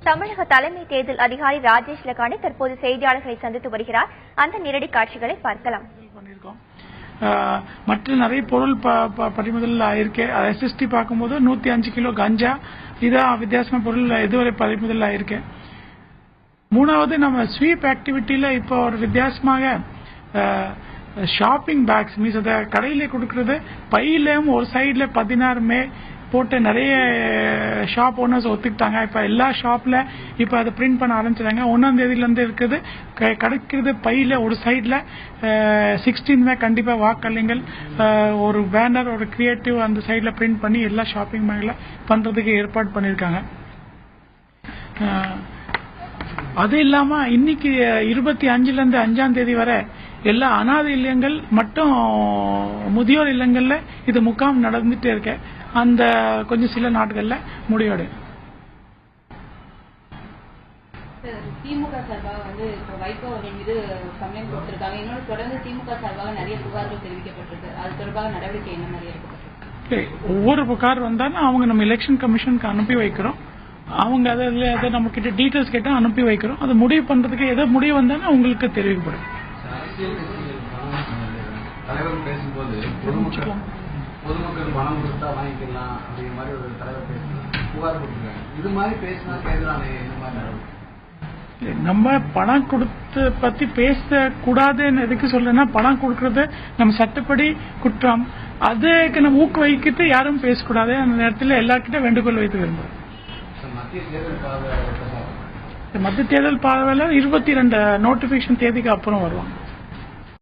தமிழக தலைமை தேர்தல் அதிகாரி ராஜேஷ் லக்கானி தற்போது செய்தியாளர்களை சந்தித்து வருகிறார். அந்த நேரடி காட்சிகளை பார்க்கலாம். மற்ற நிறைய பொருள் பறிமுதல் ஆயிருக்கு. SST பார்க்கும்போது 105 கிலோ கஞ்சா இதான் வித்தியாசமான பொருள் இதுவரை பறிமுதல் ஆயிருக்கு. மூணாவது நம்ம ஸ்வீப் ஆக்டிவிட்டியில இப்போ ஒரு வித்தியாசமாக ஷாப்பிங் பேக்ஸ் மீன்ஸ் அதை கடையில கொடுக்கறது பையிலும் ஒரு சைட்ல 16 மே போட்டு நிறைய ஷாப் ஓனர்ஸ் ஒத்துக்கிட்டாங்க. இப்ப எல்லா ஷாப்ல இப்ப அதை பிரிண்ட் பண்ண ஆரம்பிச்சிட்டாங்க. 1ஆம் தேதியில இருந்து இருக்குது கிடைக்கிறது பையில ஒரு சைட்ல 16 மே கண்டிப்பா வாக்களிங்கள் ஒரு பேனர் ஒரு கிரியேட்டிவ் அந்த சைட்ல பிரிண்ட் பண்ணி எல்லா ஷாப்பிங் பேக்ல பண்றதுக்கு ஏற்பாடு பண்ணிருக்காங்க. அது இல்லாம இன்னைக்கு 25ல இருந்து 5ஆம் தேதி வரை எல்லா அனாதை இல்லங்கள் மற்றும் முதியோர் இல்லங்கள்ல இது முகாம் நடந்துட்டே இருக்கு. அந்த கொஞ்சம் சில நாட்கள்ல முடிவடை. திமுக சார்பாக வந்து வைகோ அவர்கள் மீது கம்ப்ளைண்ட் கொடுத்திருக்காங்க. இன்னொரு தொடர்ந்து திமுக சார்பாக நிறைய புகார்கள் தெரிவிக்கப்பட்டிருக்கு. அது தொடர்பாக நடவடிக்கை என்ன மாதிரி இருக்கு? ஒவ்வொரு புகார் வந்தாலும் அவங்க நம்ம எலெக்ஷன் கமிஷனுக்கு அனுப்பி வைக்கிறோம். அவங்க அதை நம்ம கிட்ட டீட்டெயில்ஸ் கேட்டா அனுப்பி வைக்கிறோம். அதை முடிவு பண்றதுக்கு எதை முடிவு வந்தாலும் அவங்களுக்கு தெரிவிக்கப்படும். தலைவர் பேசும்போது பொதுமக்கள் பணம் கொடுத்தா வாங்கிக்கலாம் அப்படிங்கிற மாதிரி ஒரு தலைவர் பேசுறாங்க, புகார் கொடுத்துருக்காங்க. இது மாதிரி பேசினா கேட்கலாம் இந்த மாதிரி நடவடிக்கை. நம்ம பணம் கொடுத்து பத்தி பேசக்கூடாதுன்னு எதுக்கு சொல்றேன்னா பணம் கொடுக்கறது நம்ம சட்டப்படி குற்றம். அதுக்கு நம்ம ஊக்குவிக்கிட்டு யாரும் பேசக்கூடாது. அந்த நேரத்தில் எல்லார்கிட்ட வேண்டுகோள் வைத்து விரும்புறோம். மத்திய தேர்தல் பார்வையில் 22 நோட்டிபிகேஷன் தேதிக்கு அப்புறம் வருவாங்க.